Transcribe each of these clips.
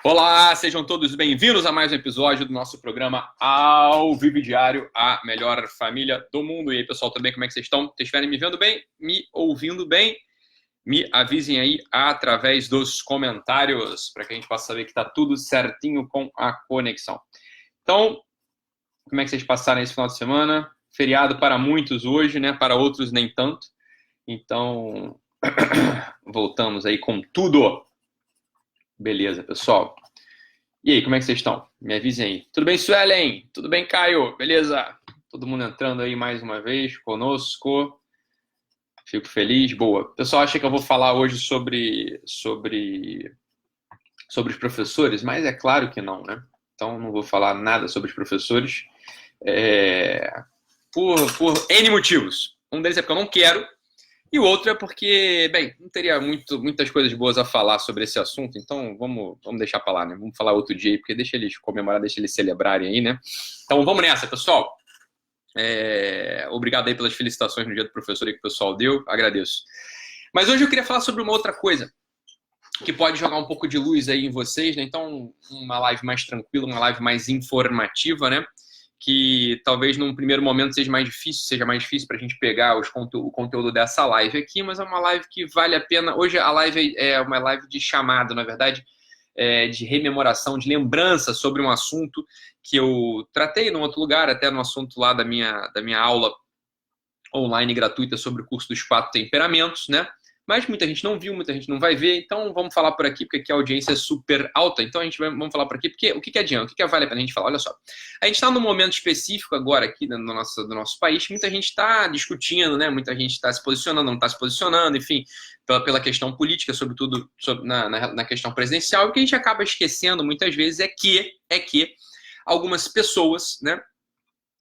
Olá, sejam todos bem-vindos a mais um episódio do nosso programa Ao Vivo Diário, a melhor família do mundo. E aí, pessoal, tudo bem? Como é que vocês estão? Vocês estiverem me vendo bem? Me ouvindo bem? Me avisem aí através dos comentários, para que a gente possa saber que está tudo certinho com a conexão. Então, como é que vocês passaram esse final de semana? Feriado para muitos hoje, né? Para outros nem tanto. Então, voltamos aí com tudo. Beleza, pessoal. E aí, como é que vocês estão? Me avisem aí. Tudo bem, Suelen? Tudo bem, Caio? Beleza? Todo mundo entrando aí mais uma vez conosco. Fico feliz. Boa. O pessoal acha que eu vou falar hoje sobre os professores, mas é claro que não, né? Então, não vou falar nada sobre os professores por N motivos. Um deles é porque eu não quero. E o outro é porque, bem, não teria muitas coisas boas a falar sobre esse assunto, então vamos deixar pra lá, né? Vamos falar outro dia aí, porque deixa eles comemorar, deixa eles celebrarem aí, né? Então vamos nessa, pessoal. Obrigado aí pelas felicitações no dia do professor aí que o pessoal deu, agradeço. Mas hoje eu queria falar sobre uma outra coisa que pode jogar um pouco de luz aí em vocês, né? Então, uma live mais tranquila, uma live mais informativa, né? Que talvez num primeiro momento seja mais difícil para a gente pegar o conteúdo dessa live aqui, mas é uma live que vale a pena. Hoje a live é uma live de chamado, na verdade, de rememoração, de lembrança sobre um assunto que eu tratei num outro lugar, até no assunto lá da minha aula online gratuita sobre o curso dos 4 temperamentos, né? Mas muita gente não viu, muita gente não vai ver, então vamos falar por aqui, porque aqui a audiência é super alta, então vamos falar por aqui, porque o que adianta, o que vale a pena a gente falar? Olha só, a gente está num momento específico agora aqui do nosso país, muita gente está discutindo, né? Muita gente está se posicionando, não está se posicionando, enfim, pela questão política, sobretudo na questão presidencial, e o que a gente acaba esquecendo muitas vezes é que algumas pessoas, né?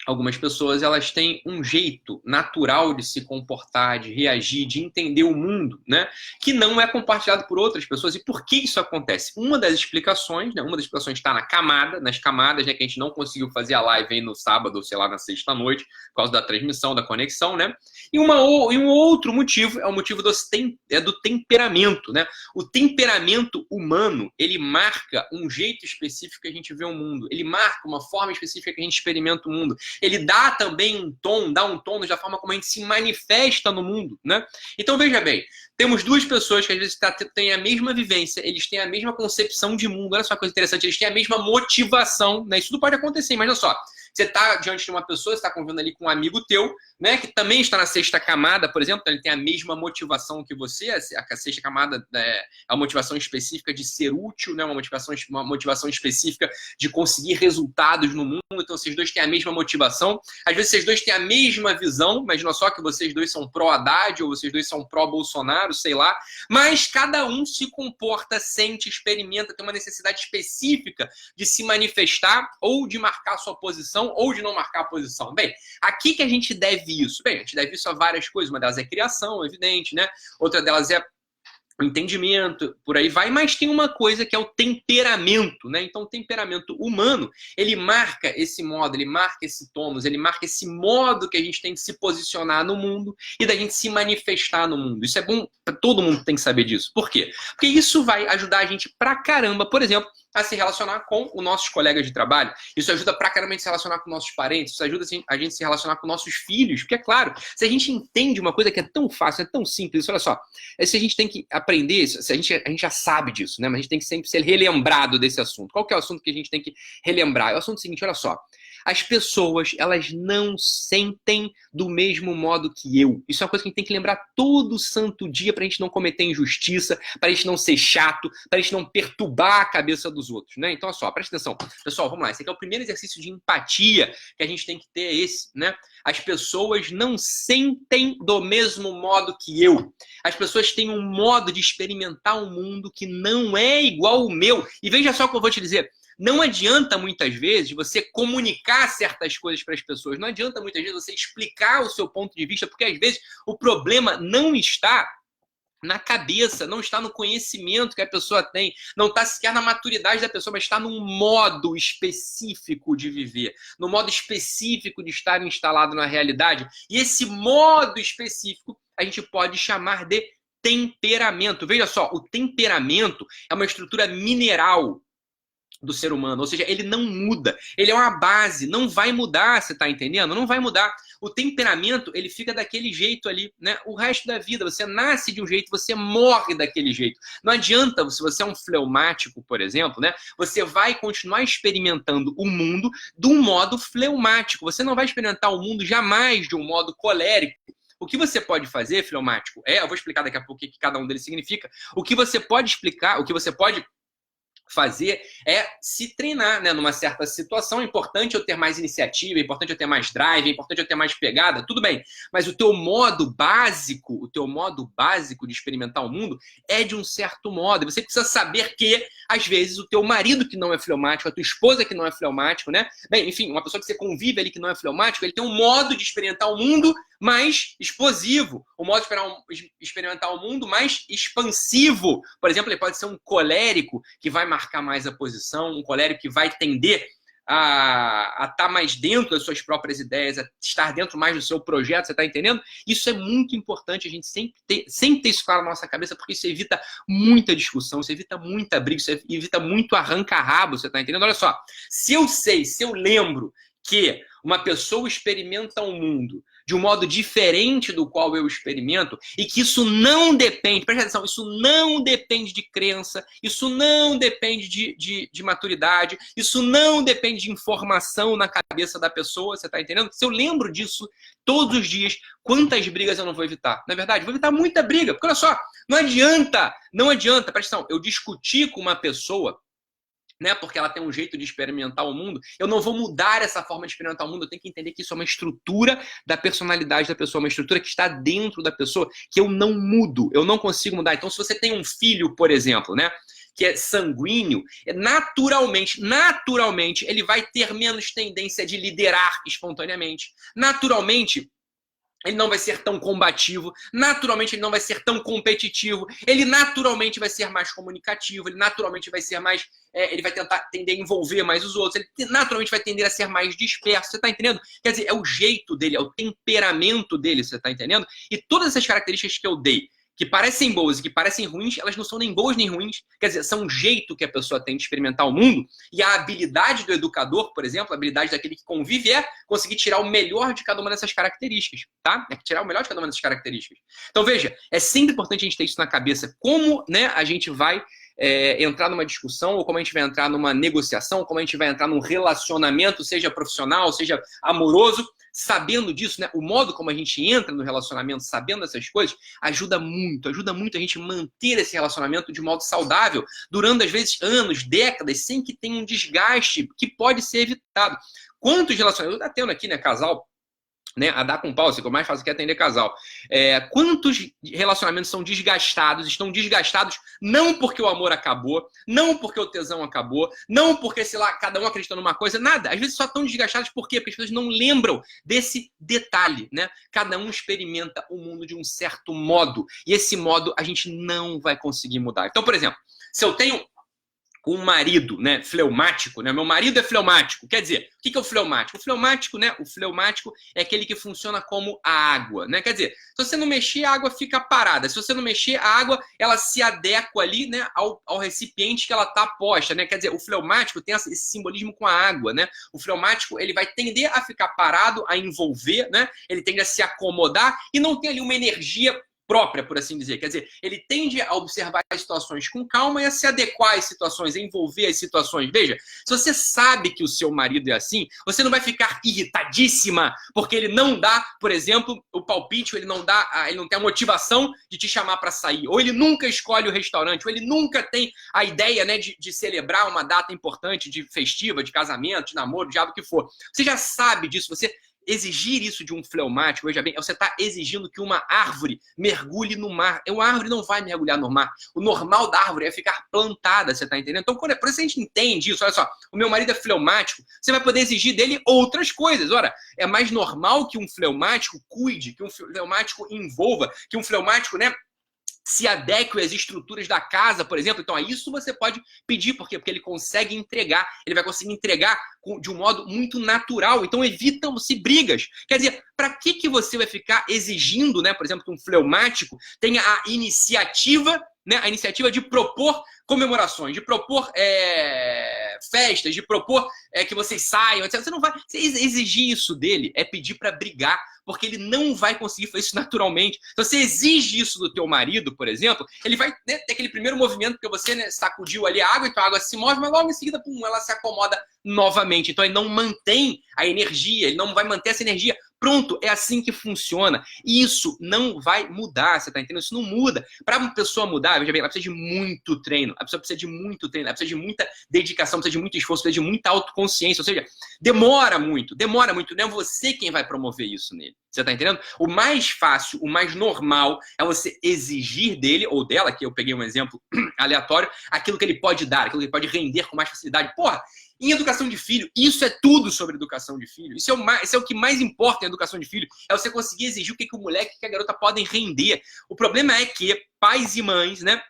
Algumas pessoas, elas têm um jeito natural de se comportar, de reagir, de entender o mundo, né? Que não é compartilhado por outras pessoas. E por que isso acontece? Uma das explicações, né? Uma das explicações está nas camadas, né? Que a gente não conseguiu fazer a live aí no sábado, ou sei lá, na sexta-noite, por causa da transmissão, da conexão, né? E um outro motivo é o motivo do temperamento, né? O temperamento humano, ele marca um jeito específico que a gente vê o mundo. Ele marca uma forma específica que a gente experimenta o mundo. Ele dá também um tom da forma como a gente se manifesta no mundo, né? Então, veja bem, temos duas pessoas que às vezes têm a mesma vivência, eles têm a mesma concepção de mundo, olha só que coisa interessante, eles têm a mesma motivação, né? Isso tudo pode acontecer, mas olha só, você está diante de uma pessoa, você está convivendo ali com um amigo teu, né, que também está na sexta camada, por exemplo, ele tem a mesma motivação que você, a sexta camada é a motivação específica de ser útil, né, uma motivação específica de conseguir resultados no mundo, então vocês dois têm a mesma motivação, às vezes vocês dois têm a mesma visão, imagina só que vocês dois são pró-Haddad ou vocês dois são pró-Bolsonaro, sei lá, mas cada um se comporta, sente, experimenta, tem uma necessidade específica de se manifestar ou de marcar sua posição ou de não marcar a posição. Bem, aqui que a gente deve isso? Bem, a gente deve isso a várias coisas. Uma delas é criação, evidente, né? Outra delas é o entendimento, por aí vai, mas tem uma coisa que é o temperamento, né? Então, o temperamento humano, ele marca esse modo, ele marca esse tônus, ele marca esse modo que a gente tem de se posicionar no mundo e da gente se manifestar no mundo. Isso é bom, todo mundo tem que saber disso. Por quê? Porque isso vai ajudar a gente pra caramba, por exemplo, a se relacionar com os nossos colegas de trabalho. Isso ajuda pra caramba a gente se relacionar com nossos parentes, isso ajuda a gente se relacionar com nossos filhos, porque é claro, se a gente entende uma coisa que é tão fácil, é tão simples, olha só, se a gente tem que aprender isso, a gente já sabe disso, né? Mas a gente tem que sempre ser relembrado desse assunto. Qual que é o assunto que a gente tem que relembrar? É o assunto seguinte, olha só. As pessoas, elas não sentem do mesmo modo que eu. Isso é uma coisa que a gente tem que lembrar todo santo dia pra gente não cometer injustiça, pra gente não ser chato, pra gente não perturbar a cabeça dos outros, né? Então, olha só, presta atenção. Pessoal, vamos lá. Esse aqui é o primeiro exercício de empatia que a gente tem que ter, é esse, né? As pessoas não sentem do mesmo modo que eu. As pessoas têm um modo de experimentar um mundo que não é igual ao meu. E veja só o que eu vou te dizer. Não adianta muitas vezes você comunicar certas coisas para as pessoas. Não adianta muitas vezes você explicar o seu ponto de vista, porque às vezes o problema não está na cabeça, não está no conhecimento que a pessoa tem, não está sequer na maturidade da pessoa, mas está num modo específico de viver, no modo específico de estar instalado na realidade. E esse modo específico a gente pode chamar de temperamento. Veja só, o temperamento é uma estrutura mineral. do ser humano, ou seja, ele não muda, ele é uma base, não vai mudar, você tá entendendo? Não vai mudar. O temperamento, ele fica daquele jeito ali, né? O resto da vida, você nasce de um jeito, você morre daquele jeito. Não adianta, se você é um fleumático, por exemplo, né? Você vai continuar experimentando o mundo de um modo fleumático, você não vai experimentar o mundo jamais de um modo colérico. O que você pode fazer, fleumático, eu vou explicar daqui a pouco o que cada um deles significa, o que você pode explicar, o que você pode fazer é se treinar, né? Numa certa situação. É importante eu ter mais iniciativa, é importante eu ter mais drive, é importante eu ter mais pegada, tudo bem. Mas o teu modo básico de experimentar o mundo é de um certo modo. E você precisa saber que, às vezes, o teu marido que não é fleumático, a tua esposa que não é fleumático, né? Bem, enfim, uma pessoa que você convive ali que não é fleumático, ele tem um modo de experimentar o mundo mais explosivo, o modo de experimentar o mundo mais expansivo. Por exemplo, ele pode ser um colérico que vai marcar mais a posição, um colérico que vai tender a estar mais dentro das suas próprias ideias, a estar dentro mais do seu projeto, você está entendendo? Isso é muito importante, a gente sempre ter isso claro na nossa cabeça, porque isso evita muita discussão, isso evita muita briga, isso evita muito arranca-rabo, você está entendendo? Olha só, se eu lembro que uma pessoa experimenta o mundo de um modo diferente do qual eu experimento, e que isso não depende, presta atenção, isso não depende de crença, isso não depende de maturidade, isso não depende de informação na cabeça da pessoa, você está entendendo? Se eu lembro disso todos os dias, quantas brigas eu não vou evitar? Na verdade, eu vou evitar muita briga, porque olha só, não adianta, presta atenção, eu discutir com uma pessoa, né, porque ela tem um jeito de experimentar o mundo, eu não vou mudar essa forma de experimentar o mundo, eu tenho que entender que isso é uma estrutura da personalidade da pessoa, uma estrutura que está dentro da pessoa, que eu não mudo, eu não consigo mudar. Então, se você tem um filho, por exemplo, né, que é sanguíneo, naturalmente, ele vai ter menos tendência de liderar espontaneamente. Naturalmente, ele não vai ser tão combativo, naturalmente ele não vai ser tão competitivo, ele naturalmente vai ser mais comunicativo, ele naturalmente vai ser mais, ele vai tender a envolver mais os outros, ele naturalmente vai tender a ser mais disperso, você tá entendendo? Quer dizer, é o jeito dele, é o temperamento dele, você tá entendendo? E todas essas características que eu dei, que parecem boas e que parecem ruins, elas não são nem boas nem ruins. Quer dizer, são um jeito que a pessoa tem de experimentar o mundo, e a habilidade do educador, por exemplo, a habilidade daquele que convive é conseguir tirar o melhor de cada uma dessas características, tá? É tirar o melhor de cada uma dessas características. Então, veja, é sempre importante a gente ter isso na cabeça, como, né, a gente vai entrar numa discussão, ou como a gente vai entrar numa negociação, como a gente vai entrar num relacionamento, seja profissional, seja amoroso, sabendo disso, né? O modo como a gente entra no relacionamento, sabendo essas coisas, ajuda muito a gente manter esse relacionamento de modo saudável, durando às vezes anos, décadas, sem que tenha um desgaste que pode ser evitado. Quantos relacionamentos, eu estou tendo aqui, né, casal, né, a dar com pau, o que eu mais faço aqui é atender casal. Quantos relacionamentos estão desgastados não porque o amor acabou, não porque o tesão acabou, não porque, sei lá, cada um acredita numa coisa, nada. Às vezes só estão desgastados por quê? Porque as pessoas não lembram desse detalhe, né? Cada um experimenta o mundo de um certo modo, e esse modo a gente não vai conseguir mudar. Então, por exemplo, se eu tenho um marido, né, fleumático, né? Meu marido é fleumático. Quer dizer, o que é o fleumático? O fleumático, né? O fleumático é aquele que funciona como a água, né? Quer dizer, se você não mexer, a água fica parada. Se você não mexer, a água, ela se adequa ali, né, ao recipiente que ela está posta, né? Quer dizer, o fleumático tem esse simbolismo com a água, né? O fleumático, ele vai tender a ficar parado, a envolver, né? Ele tende a se acomodar e não tem ali uma energia própria, por assim dizer. Quer dizer, ele tende a observar as situações com calma e a se adequar às situações, a envolver as situações. Veja, se você sabe que o seu marido é assim, você não vai ficar irritadíssima porque ele não dá, por exemplo, o palpite, ou ele não tem a motivação de te chamar para sair, ou ele nunca escolhe o restaurante, ou ele nunca tem a ideia, né, de celebrar uma data importante, de festiva, de casamento, de namoro, diabo que for. Você já sabe disso, você exigir isso de um fleumático, veja bem, você está exigindo que uma árvore mergulhe no mar. Uma árvore não vai mergulhar no mar. O normal da árvore é ficar plantada, você está entendendo? Então, por isso a gente entende isso. Olha só, o meu marido é fleumático, você vai poder exigir dele outras coisas. Ora, é mais normal que um fleumático cuide, que um fleumático envolva, que um fleumático, né, se adeque às estruturas da casa, por exemplo. Então, isso você pode pedir. Por quê? Porque ele consegue entregar. Ele vai conseguir entregar de um modo muito natural. Então, evitam-se brigas. Quer dizer, para que você vai ficar exigindo, né, por exemplo, que um fleumático tenha a iniciativa, né, a iniciativa de propor comemorações, de propor festas, de propor que vocês saiam, etc. Você não vai exigir isso dele, é pedir para brigar, porque ele não vai conseguir fazer isso naturalmente. Se você exige isso do teu marido, por exemplo, ele vai, né, ter aquele primeiro movimento, porque você, né, sacudiu ali a água, então a água se move, mas logo em seguida, pum, ela se acomoda novamente. Então ele não mantém a energia, ele não vai manter essa energia. Pronto, é assim que funciona. E isso não vai mudar, você tá entendendo? Isso não muda. Para uma pessoa mudar, veja bem, ela precisa de muito treino. A pessoa precisa de muito treino, ela precisa de muita dedicação, precisa de muito esforço, precisa de muita autoconsciência. Ou seja, demora muito. Não é você quem vai promover isso nele. Você tá entendendo? O mais fácil, o mais normal é você exigir dele ou dela, que eu peguei um exemplo aleatório, aquilo que ele pode dar, aquilo que ele pode render com mais facilidade. Porra! Em educação de filho, isso é tudo sobre educação de filho. Isso é o que mais importa em educação de filho. É você conseguir exigir o que o moleque e a garota podem render. O problema é que pais e mães, né,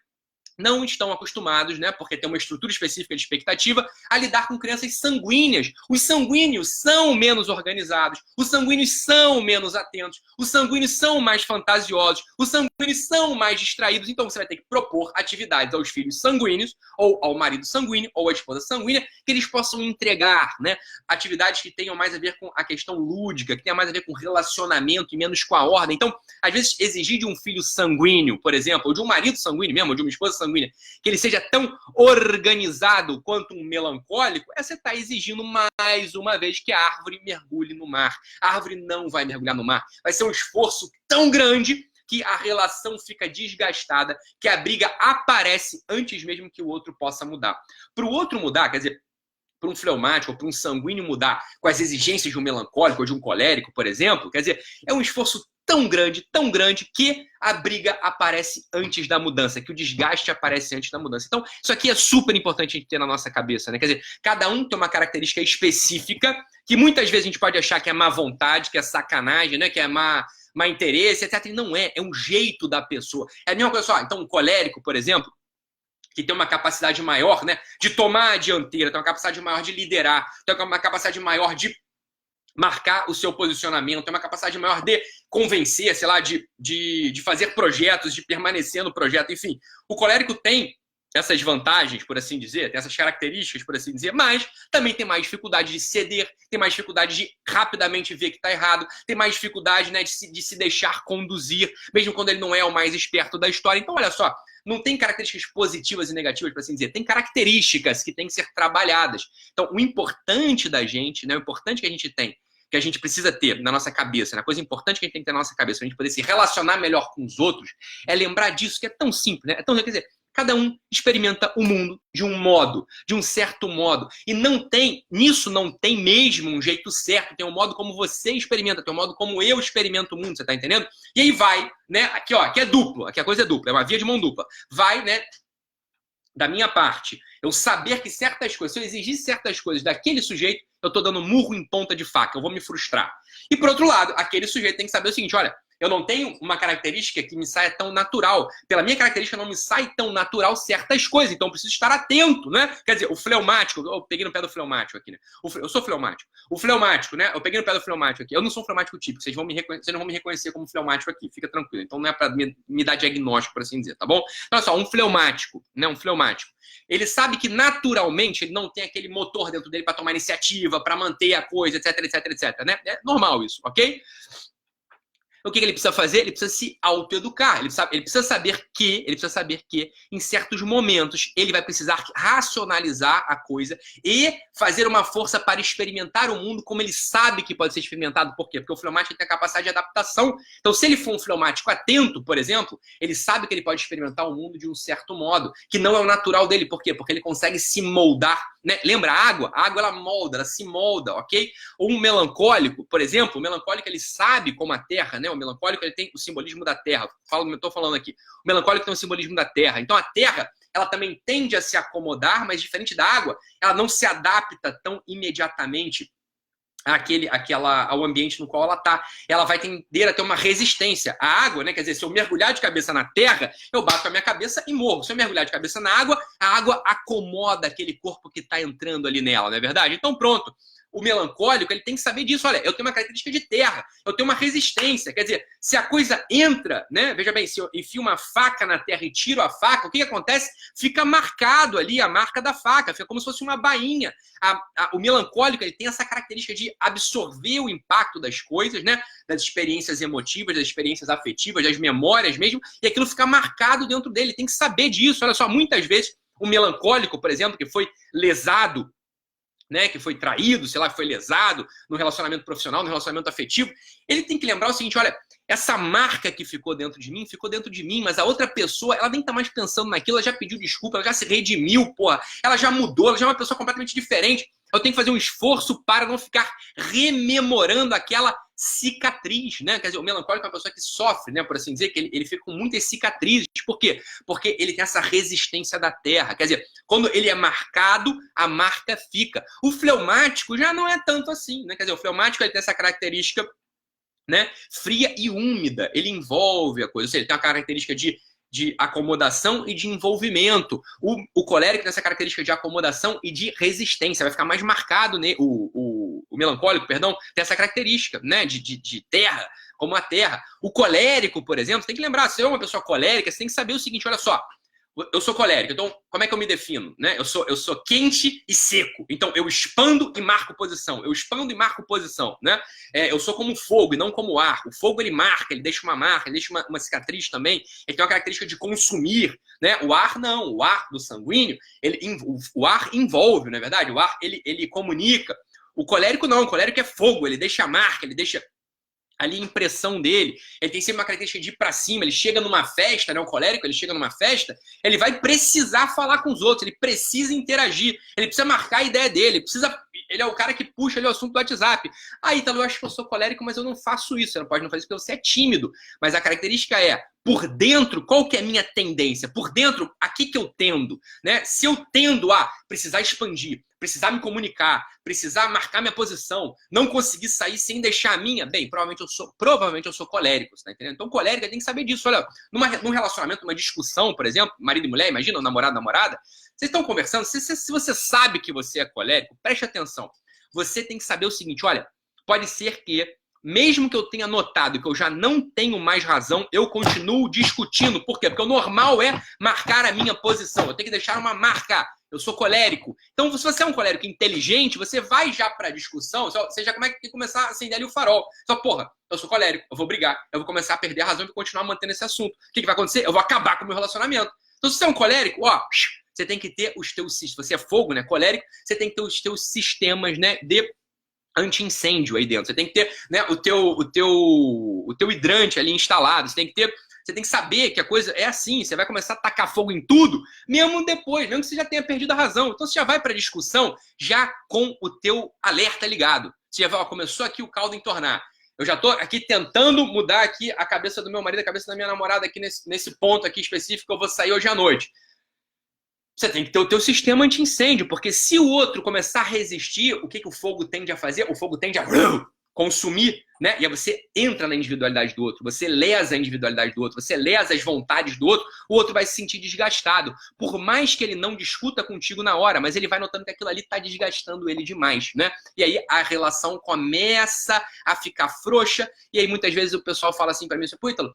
não estão acostumados, né, porque tem uma estrutura específica de expectativa, a lidar com crianças sanguíneas. Os sanguíneos são menos organizados, os sanguíneos são menos atentos, os sanguíneos são mais fantasiosos, os sanguíneos são mais distraídos. Então você vai ter que propor atividades aos filhos sanguíneos, ou ao marido sanguíneo, ou à esposa sanguínea, que eles possam entregar, né, atividades que tenham mais a ver com a questão lúdica, que tenham mais a ver com relacionamento e menos com a ordem. Então, às vezes, exigir de um filho sanguíneo, por exemplo, ou de um marido sanguíneo mesmo, ou de uma esposa sanguínea, que ele seja tão organizado quanto um melancólico, você está exigindo mais uma vez que a árvore mergulhe no mar. A árvore não vai mergulhar no mar. Vai ser um esforço tão grande que a relação fica desgastada, que a briga aparece antes mesmo que o outro possa mudar. Para o outro mudar, quer dizer, para um fleumático ou para um sanguíneo mudar com as exigências de um melancólico ou de um colérico, por exemplo, quer dizer, é um esforço tão grande, que a briga aparece antes da mudança, que o desgaste aparece antes da mudança. Então, isso aqui é super importante a gente ter na nossa cabeça, né? Quer dizer, cada um tem uma característica específica, que muitas vezes a gente pode achar que é má vontade, que é sacanagem, né? Que é má interesse, etc. E não é, é um jeito da pessoa. É a mesma coisa só. Então, um colérico, por exemplo, que tem uma capacidade maior, né, de tomar a dianteira, tem uma capacidade maior de liderar, tem uma capacidade maior de marcar o seu posicionamento, tem uma capacidade maior de convencer, sei lá, de fazer projetos, de permanecer no projeto, enfim. O colérico tem essas vantagens, por assim dizer, tem essas características, por assim dizer, mas também tem mais dificuldade de ceder, tem mais dificuldade de rapidamente ver que está errado, tem mais dificuldade, né, de se deixar conduzir, mesmo quando ele não é o mais esperto da história. Então, olha só, não tem características positivas e negativas, por assim dizer, tem características que têm que ser trabalhadas. Então, o importante da gente, né, o importante que a gente tem, que a gente precisa ter na nossa cabeça, né, a coisa importante que a gente tem que ter na nossa cabeça, para a gente poder se relacionar melhor com os outros, é lembrar disso, que é tão simples, né? É tão, quer dizer, cada um experimenta o mundo de um modo, de um certo modo. E nisso não tem mesmo um jeito certo. Tem um modo como você experimenta, tem um modo como eu experimento o mundo, você tá entendendo? E aí vai, né? Aqui, ó, aqui é duplo, aqui a coisa é dupla, é uma via de mão dupla. Vai, né? Da minha parte, eu saber que certas coisas, se eu exigir certas coisas daquele sujeito, eu tô dando murro em ponta de faca, eu vou me frustrar. E por outro lado, aquele sujeito tem que saber o seguinte, olha, eu não tenho uma característica que me saia tão natural. Pela minha característica, não me sai tão natural certas coisas. Então, eu preciso estar atento, né? Quer dizer, o fleumático... Eu peguei no pé do fleumático aqui, né? Eu sou fleumático. O fleumático, né? Eu peguei no pé do fleumático aqui. Eu não sou um fleumático típico. Vocês não vão me reconhecer como fleumático aqui. Fica tranquilo. Então, não é para me dar diagnóstico, por assim dizer, tá bom? Então, olha só, um fleumático, né? Um fleumático. Ele sabe que, naturalmente, ele não tem aquele motor dentro dele para tomar iniciativa, para manter a coisa, etc, etc, etc, né? É normal isso, ok? O que ele precisa fazer? Ele precisa se autoeducar. Ele precisa saber que, em certos momentos, ele vai precisar racionalizar a coisa e fazer uma força para experimentar o mundo como ele sabe que pode ser experimentado. Por quê? Porque o fleumático tem a capacidade de adaptação. Então, se ele for um fleumático atento, por exemplo, ele sabe que ele pode experimentar o mundo de um certo modo, que não é o natural dele. Por quê? Porque ele consegue se moldar, né? Lembra, a água ela molda, ela se molda, ok? Ou um melancólico, por exemplo, o melancólico ele sabe como a terra, né? O melancólico ele tem o simbolismo da terra. Estou falando aqui. O melancólico tem o simbolismo da terra. Então a terra ela também tende a se acomodar, mas diferente da água, ela não se adapta tão imediatamente ao ambiente no qual ela está. Ela vai tender a ter uma resistência. A água, né? Quer dizer, se eu mergulhar de cabeça na terra, eu bato a minha cabeça e morro. Se eu mergulhar de cabeça na água, a água acomoda aquele corpo que está entrando ali nela, não é verdade? Então pronto. o melancólico, ele tem que saber disso. Olha, eu tenho uma característica de terra, eu tenho uma resistência. Quer dizer, se a coisa entra, né? Veja bem, se eu enfio uma faca na terra e tiro a faca, o que acontece? Fica marcado ali a marca da faca, fica como se fosse uma bainha. O melancólico, ele tem essa característica de absorver o impacto das coisas, né? Das experiências emotivas, das experiências afetivas, das memórias mesmo, e aquilo fica marcado dentro dele. Tem que saber disso. Olha só, muitas vezes o melancólico, por exemplo, que foi lesado, né, que foi traído, sei lá, que foi lesado no relacionamento profissional, no relacionamento afetivo, ele tem que lembrar o seguinte, olha, essa marca que ficou dentro de mim, mas a outra pessoa, ela nem tá mais pensando naquilo, ela já pediu desculpa, ela já se redimiu, porra, ela já mudou, ela já é uma pessoa completamente diferente. Eu tenho que fazer um esforço para não ficar rememorando aquela cicatriz, né? Quer dizer, o melancólico é uma pessoa que sofre, né? Por assim dizer, que ele fica com muitas cicatrizes. Por quê? Porque ele tem essa resistência da terra. Quer dizer, quando ele é marcado, a marca fica. O fleumático já não é tanto assim, né? Quer dizer, o fleumático ele tem essa característica, né, fria e úmida. Ele envolve a coisa. Ou seja, ele tem uma característica de acomodação e de envolvimento. O colérico tem essa característica de acomodação e de resistência. Vai ficar mais marcado, né? O melancólico, perdão, tem essa característica, né? De terra, como a terra. O colérico, por exemplo, tem que lembrar, se é uma pessoa colérica, você tem que saber o seguinte, olha só, eu sou colérico, então como é que eu me defino? Né? Eu sou quente e seco, então eu expando e marco posição, né? Eu sou como fogo e não como ar. O fogo ele marca, ele deixa uma marca, ele deixa uma cicatriz também, ele tem uma característica de consumir, né? O ar não, o ar do sanguíneo, o ar envolve, não é verdade? O ar ele comunica. O colérico não, o colérico é fogo, ele deixa a marca, ele deixa ali a impressão dele, ele tem sempre uma característica de ir pra cima, ele chega numa festa, né, o colérico, ele chega numa festa, ele vai precisar falar com os outros, ele precisa interagir, ele precisa marcar a ideia dele, ele é o cara que puxa ali o assunto do WhatsApp. Ah, Ítalo, eu acho que eu sou colérico, mas eu não faço isso, você não pode não fazer isso porque você é tímido, mas a característica é, por dentro, qual que é a minha tendência? Por dentro, a que eu tendo? Né? Se eu tendo a precisar expandir, precisar me comunicar, precisar marcar minha posição, não conseguir sair sem deixar a minha, bem, provavelmente eu sou colérico, tá entendendo? Então, colérico tem que saber disso. Olha, num relacionamento, numa discussão, por exemplo, marido e mulher, imagina, namorada, vocês estão conversando, se você sabe que você é colérico, preste atenção. Você tem que saber o seguinte, olha, pode ser que mesmo que eu tenha notado que eu já não tenho mais razão, eu continuo discutindo. Por quê? Porque o normal é marcar a minha posição. Eu tenho que deixar uma marca. Eu sou colérico. Então, se você é um colérico inteligente, você vai já para a discussão, você já tem que começar a acender ali o farol. Só, porra, eu sou colérico, eu vou brigar, eu vou começar a perder a razão e continuar mantendo esse assunto. O que vai acontecer? Eu vou acabar com o meu relacionamento. Então, se você é um colérico, ó, você tem que ter os teus... Se você é fogo, né, colérico, você tem que ter os teus sistemas, né, de anti-incêndio aí dentro. Você tem que ter, né, o teu hidrante ali instalado. Você tem que saber que a coisa é assim. Você vai começar a tacar fogo em tudo, mesmo depois, mesmo que você já tenha perdido a razão. Então você já vai para a discussão já com o teu alerta ligado. Você já vai, ó, começou aqui o caldo entornar. Eu já estou aqui tentando mudar aqui a cabeça do meu marido, a cabeça da minha namorada aqui nesse ponto aqui específico, eu vou sair hoje à noite. Você tem que ter o teu sistema anti-incêndio, porque se o outro começar a resistir, o que o fogo tende a fazer? O fogo tende a consumir, né? E aí você entra na individualidade do outro, você lesa a individualidade do outro, você lesa as vontades do outro vai se sentir desgastado. Por mais que ele não discuta contigo na hora, mas ele vai notando que aquilo ali está desgastando ele demais, né? E aí a relação começa a ficar frouxa, e aí muitas vezes o pessoal fala assim para mim, pô, Ítalo,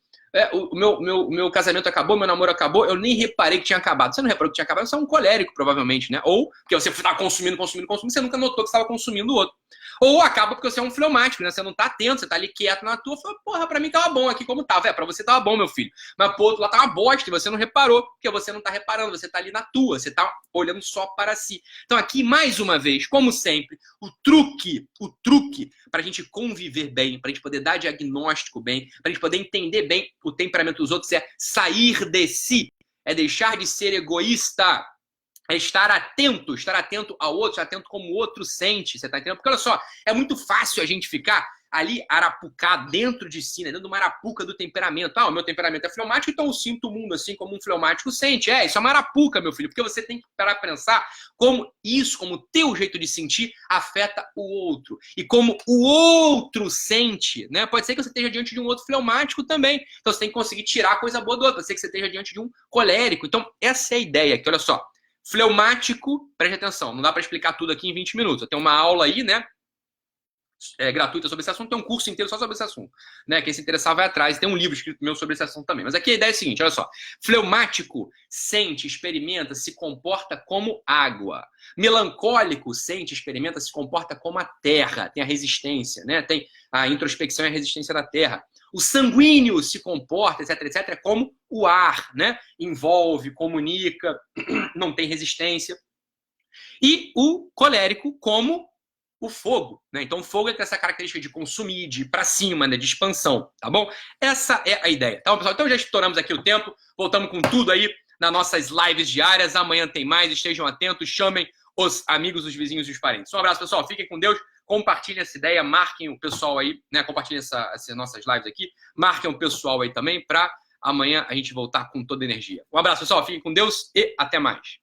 o meu casamento acabou, meu namoro acabou, eu nem reparei que tinha acabado. Você não reparou que tinha acabado? Você é um colérico, provavelmente, né? Ou porque você estava consumindo, você nunca notou que estava consumindo o outro. Ou acaba porque você é um fleumático, né? Você não tá atento, você tá ali quieto na tua, fala, porra, pra mim tava bom aqui como tava. Pra você tava bom, meu filho. Mas pro outro lá tá uma bosta e você não reparou, porque você não tá reparando, você tá ali na tua, você tá olhando só para si. Então aqui, mais uma vez, como sempre, o truque pra gente conviver bem, pra gente poder dar diagnóstico bem, pra gente poder entender bem o temperamento dos outros é sair de si, é deixar de ser egoísta. É estar atento ao outro, estar atento como o outro sente, você tá entendendo? Porque olha só, é muito fácil a gente ficar ali arapucar dentro de si, né? Dentro de uma arapuca do temperamento. Ah, o meu temperamento é fleumático, então eu sinto o mundo assim como um fleumático sente. Isso é uma arapuca, meu filho, porque você tem que parar pra pensar como o teu jeito de sentir afeta o outro. E como o outro sente, né? Pode ser que você esteja diante de um outro fleumático também. Então você tem que conseguir tirar a coisa boa do outro. Pode ser que você esteja diante de um colérico. Então essa é a ideia aqui, olha só. Fleumático, preste atenção, não dá para explicar tudo aqui em 20 minutos. Eu tenho uma aula aí, né? gratuita sobre esse assunto, tem um curso inteiro só sobre esse assunto, né? Quem se interessar vai atrás, tem um livro escrito meu sobre esse assunto também. Mas aqui a ideia é a seguinte, olha só. Fleumático sente, experimenta, se comporta como água. Melancólico sente, experimenta, se comporta como a terra. Tem a resistência, né? Tem a introspecção e a resistência da terra. O sanguíneo se comporta, etc, etc, como o ar, né? Envolve, comunica, não tem resistência. E o colérico como o fogo, né? Então o fogo tem essa característica de consumir, de ir para cima, né? De expansão, tá bom? Essa é a ideia, tá bom, pessoal? Então já estouramos aqui o tempo, voltamos com tudo aí nas nossas lives diárias. Amanhã tem mais, estejam atentos, chamem os amigos, os vizinhos e os parentes. Um abraço, pessoal, fiquem com Deus, compartilhem essa ideia, marquem o pessoal aí, né? Compartilhem essas nossas lives aqui, marquem o pessoal aí também para amanhã a gente voltar com toda a energia. Um abraço, pessoal, fiquem com Deus e até mais.